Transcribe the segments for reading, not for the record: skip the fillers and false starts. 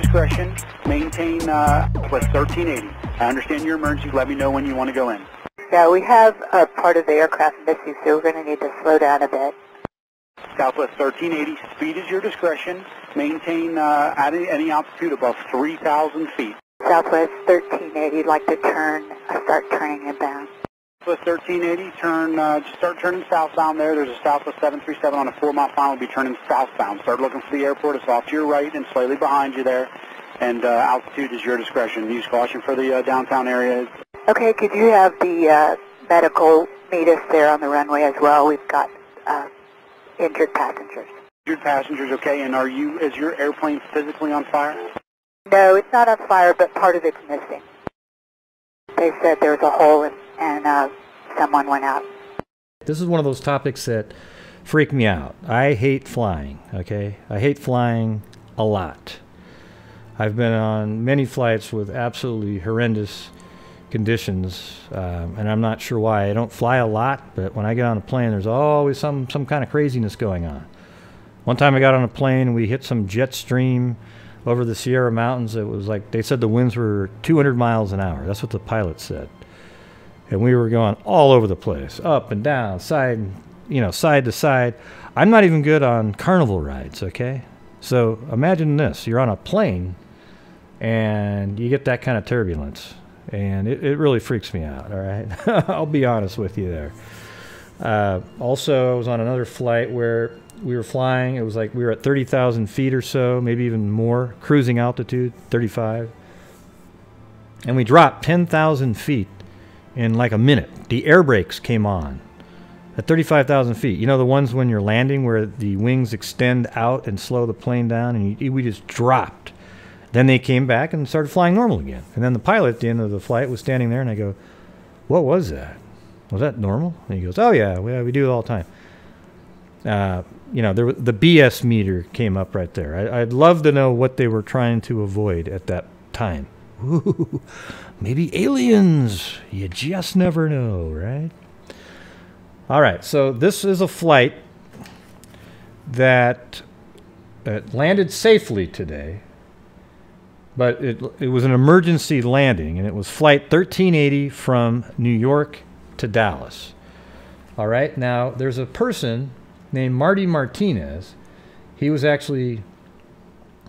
discretion. Maintain plus 1380. I understand your emergency. Let me know when you want to go in. Yeah, we have a part of the aircraft missing, so we're going to need to slow down a bit. Southwest 1380, speed is your discretion. Maintain at any altitude above 3,000 feet. Southwest 1380, like to start turning inbound. Southwest 1380, just start turning southbound there. There's a Southwest 737 on a 4-mile final. We'll be turning southbound. Start looking for the airport. It's off to your right and slightly behind you there. And altitude is your discretion. Use caution for the downtown area. Okay, could you have the medical meet us there on the runway as well? We've got injured passengers. Injured passengers, okay. And is your airplane physically on fire? No, it's not on fire, but part of it's missing. They said there was a hole and someone went out. This is one of those topics that freak me out. I hate flying, okay? I hate flying a lot. I've been on many flights with absolutely horrendous conditions, and I'm not sure why. I don't fly a lot, but when I get on a plane, there's always some kind of craziness going on. One time I got on a plane, we hit some jet stream over the Sierra Mountains. It was like, they said the winds were 200 miles an hour. That's what the pilot said. And we were going all over the place, up and down, side to side. I'm not even good on carnival rides, okay? So imagine this, you're on a plane and you get that kind of turbulence. And it really freaks me out, all right? I'll be honest with you there. Also, I was on another flight where we were flying. It was like we were at 30,000 feet or so, maybe even more, cruising altitude, 35. And we dropped 10,000 feet in like a minute. The air brakes came on at 35,000 feet. You know, the ones when you're landing where the wings extend out and slow the plane down, and we just dropped. Then they came back and started flying normal again. And then the pilot at the end of the flight was standing there, and I go, what was that? Was that normal? And he goes, oh, yeah, we do it all the time. The BS meter came up right there. I'd love to know what they were trying to avoid at that time. Ooh, maybe aliens. You just never know, right? All right, so this is a flight that landed safely today. But it was an emergency landing, and it was flight 1380 from New York to Dallas. All right, now there's a person named Marty Martinez. He was actually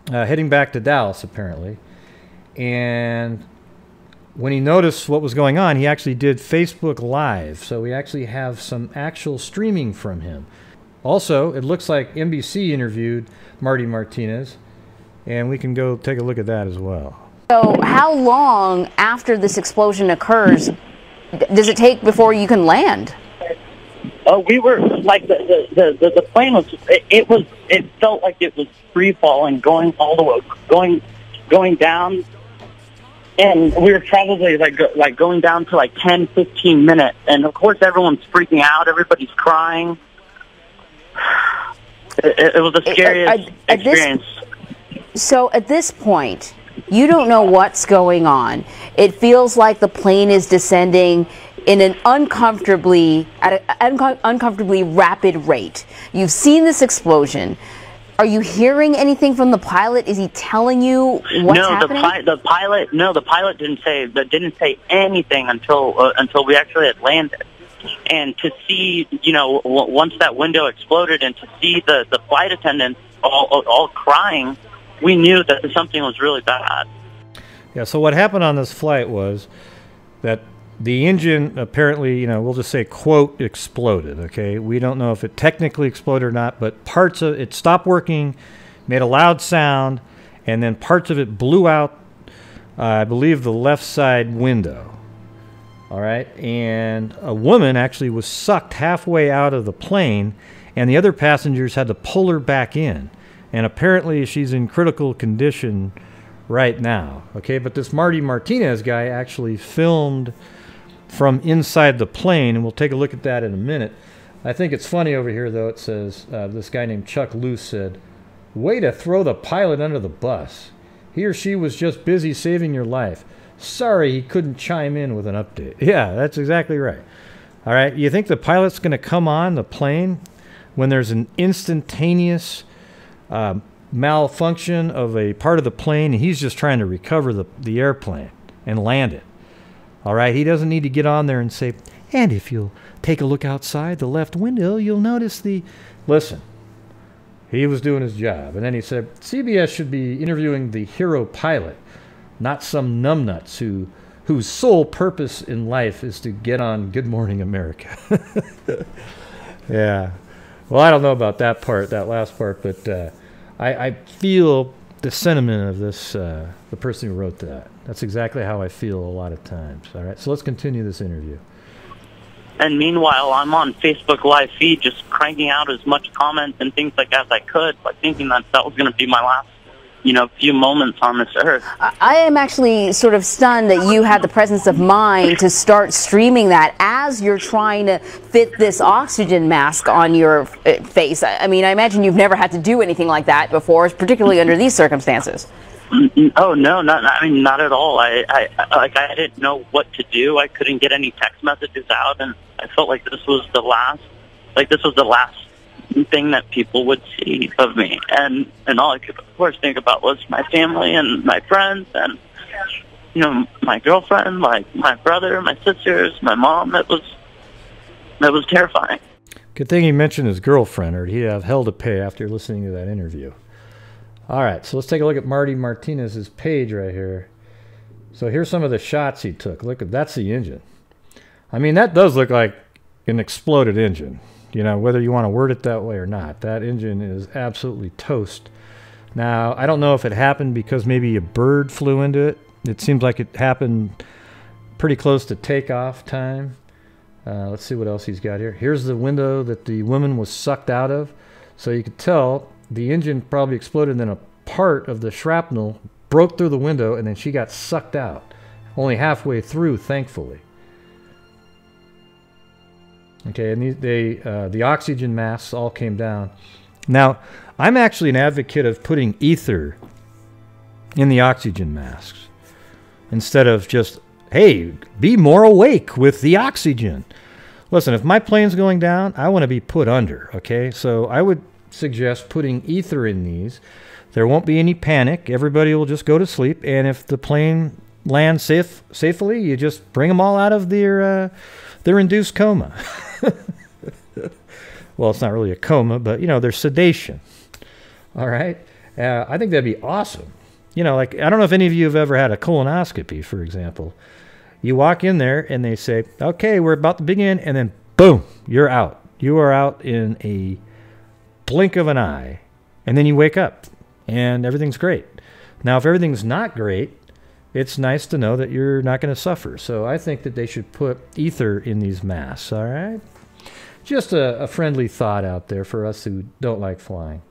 heading back to Dallas, apparently. And when he noticed what was going on, he actually did Facebook Live. So we actually have some actual streaming from him. Also, it looks like NBC interviewed Marty Martinez. And we can go take a look at that as well. So how long after this explosion occurs does it take before you can land? Oh, we were like the plane was. It felt like it was free falling, going all the way, going down, and we were probably like going down to like 10, 15 minutes. And of course, everyone's freaking out. Everybody's crying. It was the scariest experience. So at this point, you don't know what's going on. It feels like the plane is descending in an uncomfortably rapid rate. You've seen this explosion. Are you hearing anything from the pilot? Is he telling you what's happening? The pilot didn't say anything until we actually had landed. And to see, once that window exploded, and to see the flight attendants all crying, we knew that something was really bad. Yeah, so what happened on this flight was that the engine apparently, we'll just say, quote, exploded, okay? We don't know if it technically exploded or not, but parts of it stopped working, made a loud sound, and then parts of it blew out, I believe, the left side window. All right, and a woman actually was sucked halfway out of the plane, and the other passengers had to pull her back in. And apparently she's in critical condition right now. Okay, but this Marty Martinez guy actually filmed from inside the plane, and we'll take a look at that in a minute. I think it's funny over here, though. It says, this guy named Chuck Luce said, "Way to throw the pilot under the bus. He or she was just busy saving your life. Sorry he couldn't chime in with an update." Yeah, that's exactly right. All right, you think the pilot's going to come on the plane when there's an instantaneous malfunction of a part of the plane, and he's just trying to recover the airplane and land it. All right, he doesn't need to get on there and say, and if you'll take a look outside the left window, you'll notice the... Listen, he was doing his job, and then he said, CBS should be interviewing the hero pilot, not some numbnuts whose sole purpose in life is to get on Good Morning America. Yeah. Well, I don't know about that part, that last part, but I feel the sentiment of this, the person who wrote that. That's exactly how I feel a lot of times. All right, so let's continue this interview. And meanwhile, I'm on Facebook Live feed just cranking out as much comments and things like as I could, like thinking that was going to be my last, few moments on this earth. I am actually sort of stunned that you had the presence of mind to start streaming that as you're trying to fit this oxygen mask on your face. I mean, I imagine you've never had to do anything like that before, particularly under these circumstances. Oh no, not at all. I didn't know what to do. I couldn't get any text messages out, and I felt like this was the last thing that people would see of me. And all I could, of course, think about was my family and my friends, and my girlfriend, my brother, my sisters, my mom. That was terrifying. Good thing he mentioned his girlfriend, or he'd have hell to pay after listening to that interview. All right, so let's take a look at Marty Martinez's page right here. So here's some of the shots he took. Look, that's the engine. I mean, that does look like an exploded engine, whether you want to word it that way or not. That engine is absolutely toast. Now, I don't know if it happened because maybe a bird flew into it. It seems like it happened pretty close to takeoff time. Let's see what else he's got here. Here's the window that the woman was sucked out of. So you could tell the engine probably exploded, and then a part of the shrapnel broke through the window, and then she got sucked out. Only halfway through, thankfully. Okay, and the oxygen masks all came down. Now, I'm actually an advocate of putting ether in the oxygen masks instead of just, hey, be more awake with the oxygen. Listen, if my plane's going down, I want to be put under, okay? So I would suggest putting ether in these. There won't be any panic. Everybody will just go to sleep, and if the plane lands safely, you just bring them all out of their induced coma. Well, it's not really a coma, but their sedation. All right, I think that'd be awesome. Like, I don't know if any of you have ever had a colonoscopy, for example. You walk in there and they say, okay, we're about to begin, and then boom, you're out. You are out in a blink of an eye, and then you wake up and everything's great. Now, if everything's not great, it's nice to know that you're not going to suffer. So I think that they should put ether in these masks. All right, just a friendly thought out there for us who don't like flying.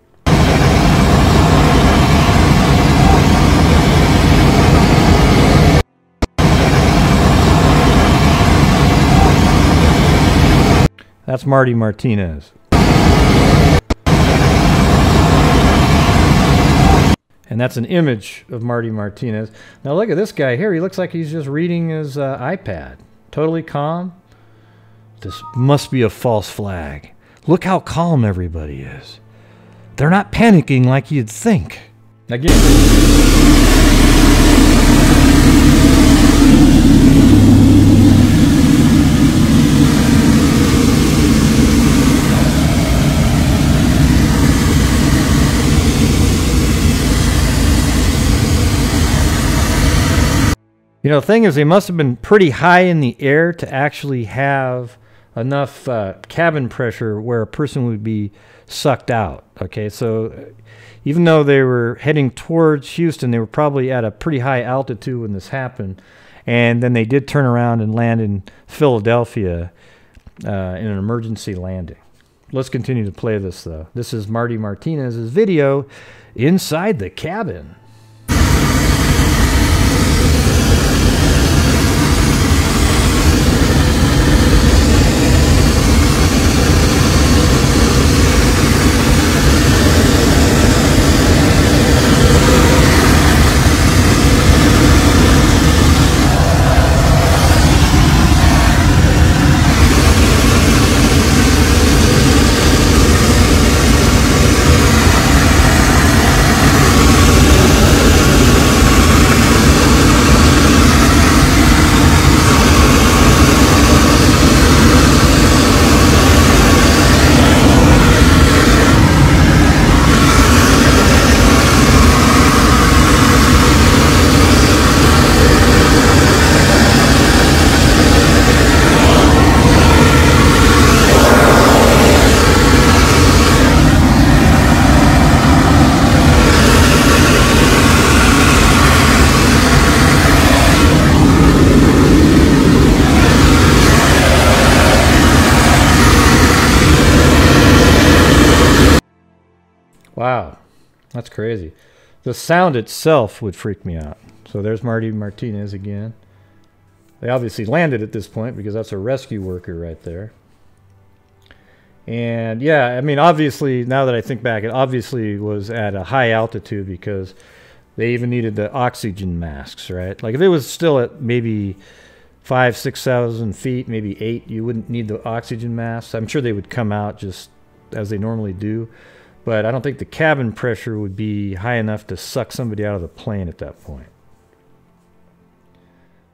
That's Marty Martinez. And that's an image of Marty Martinez. Now look at this guy here. He looks like he's just reading his iPad. Totally calm. This must be a false flag. Look how calm everybody is. They're not panicking like you'd think. Again. The thing is, they must have been pretty high in the air to actually have enough cabin pressure where a person would be sucked out. Okay, so even though they were heading towards Houston, they were probably at a pretty high altitude when this happened. And then they did turn around and land in Philadelphia in an emergency landing. Let's continue to play this, though. This is Marty Martinez's video inside the cabin. Wow, that's crazy. The sound itself would freak me out. So there's Marty Martinez again. They obviously landed at this point because that's a rescue worker right there. And yeah, I mean, obviously, now that I think back, it obviously was at a high altitude because they even needed the oxygen masks, right? Like if it was still at maybe 5,000, 6,000 feet, maybe 8, you wouldn't need the oxygen masks. I'm sure they would come out just as they normally do. But I don't think the cabin pressure would be high enough to suck somebody out of the plane at that point.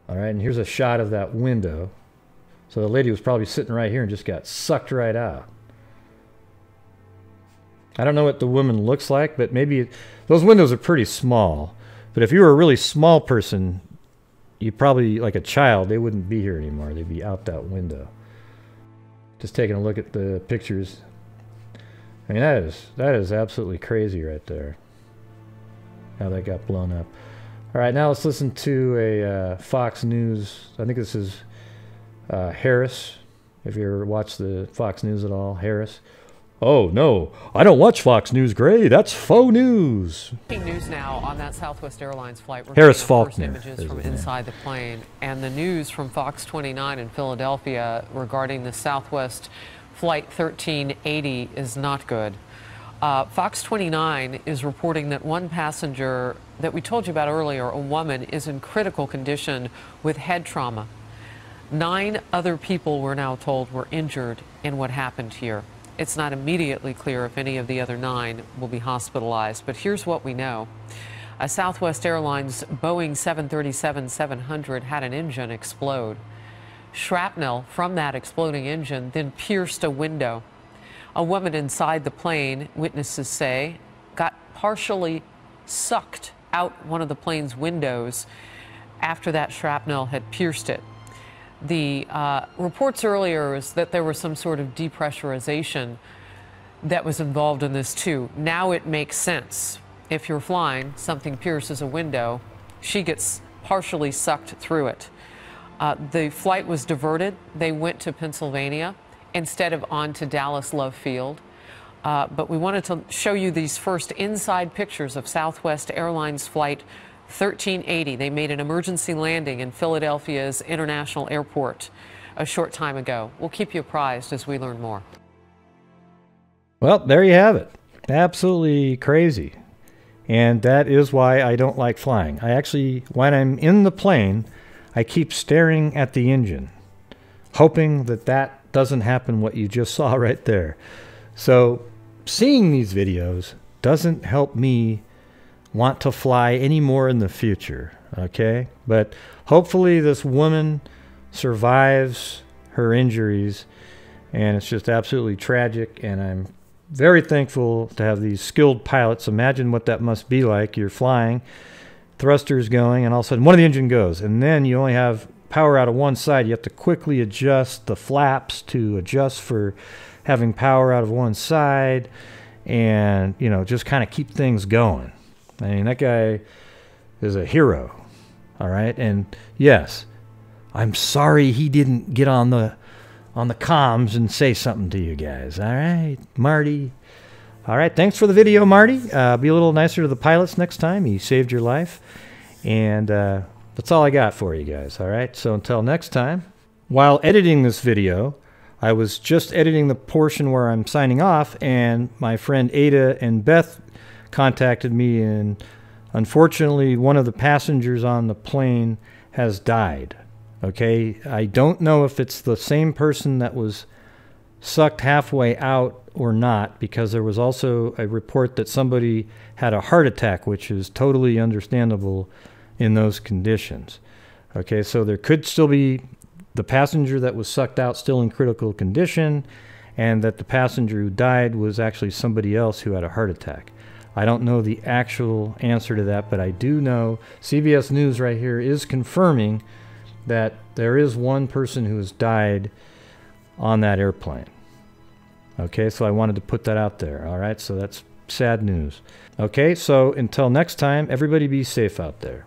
All right, and here's a shot of that window. So the lady was probably sitting right here and just got sucked right out. I don't know what the woman looks like, but maybe those windows are pretty small. But if you were a really small person, you probably, like a child, they wouldn't be here anymore. They'd be out that window. Just taking a look at the pictures. I mean, that is absolutely crazy right there. How that got blown up. All right, now let's listen to a Fox News. I think this is Harris. If you ever watch the Fox News at all, Harris. Oh, no, I don't watch Fox News, Gray. That's faux news. News now on that Southwest Airlines flight. Harris Faulkner. Images from inside the plane. And the news from Fox 29 in Philadelphia regarding the Southwest Flight 1380 is not good. Fox 29 is reporting that one passenger that we told you about earlier, a woman, is in critical condition with head trauma. 9 other people, we're now told, were injured in what happened here. It's not immediately clear if any of the other 9 will be hospitalized, but here's what we know. A Southwest Airlines Boeing 737-700 had an engine explode. Shrapnel from that exploding engine then pierced a window. A woman inside the plane, witnesses say, got partially sucked out one of the plane's windows after that shrapnel had pierced it. The reports earlier is that there was some sort of depressurization that was involved in this too. Now it makes sense. If you're flying, something pierces a window, she gets partially sucked through it. The flight was diverted. They went to Pennsylvania instead of on to Dallas Love Field. But we wanted to show you these first inside pictures of Southwest Airlines Flight 1380. They made an emergency landing in Philadelphia's International Airport a short time ago. We'll keep you apprised as we learn more. Well, there you have it. Absolutely crazy. And that is why I don't like flying. I actually, when I'm in the plane, I keep staring at the engine, hoping that that doesn't happen what you just saw right there. So seeing these videos doesn't help me want to fly anymore in the future, okay? But hopefully this woman survives her injuries, and it's just absolutely tragic, and I'm very thankful to have these skilled pilots. Imagine what that must be like. You're flying, thrusters going, and all of a sudden one of the engine goes, and then you only have power out of one side. You have to quickly adjust the flaps to adjust for having power out of one side, and, you know, just kind of keep things going. I mean, that guy is a hero, all right? And yes, I'm sorry he didn't get on the comms and say something to you guys, all right? Marty. All right, thanks for the video, Marty. Be a little nicer to the pilots next time. He saved your life. And that's all I got for you guys, all right? So until next time, while editing this video, I was just editing the portion where I'm signing off, and my friend Ada and Beth contacted me, and unfortunately one of the passengers on the plane has died. Okay, I don't know if it's the same person that was sucked halfway out or not, because there was also a report that somebody had a heart attack, which is totally understandable in those conditions. Okay, so there could still be the passenger that was sucked out still in critical condition, and that the passenger who died was actually somebody else who had a heart attack. I don't know the actual answer to that, but I do know CBS News right here is confirming that there is one person who has died on that airplane. Okay, so I wanted to put that out there. All right, so that's sad news. Okay, so until next time, everybody be safe out there.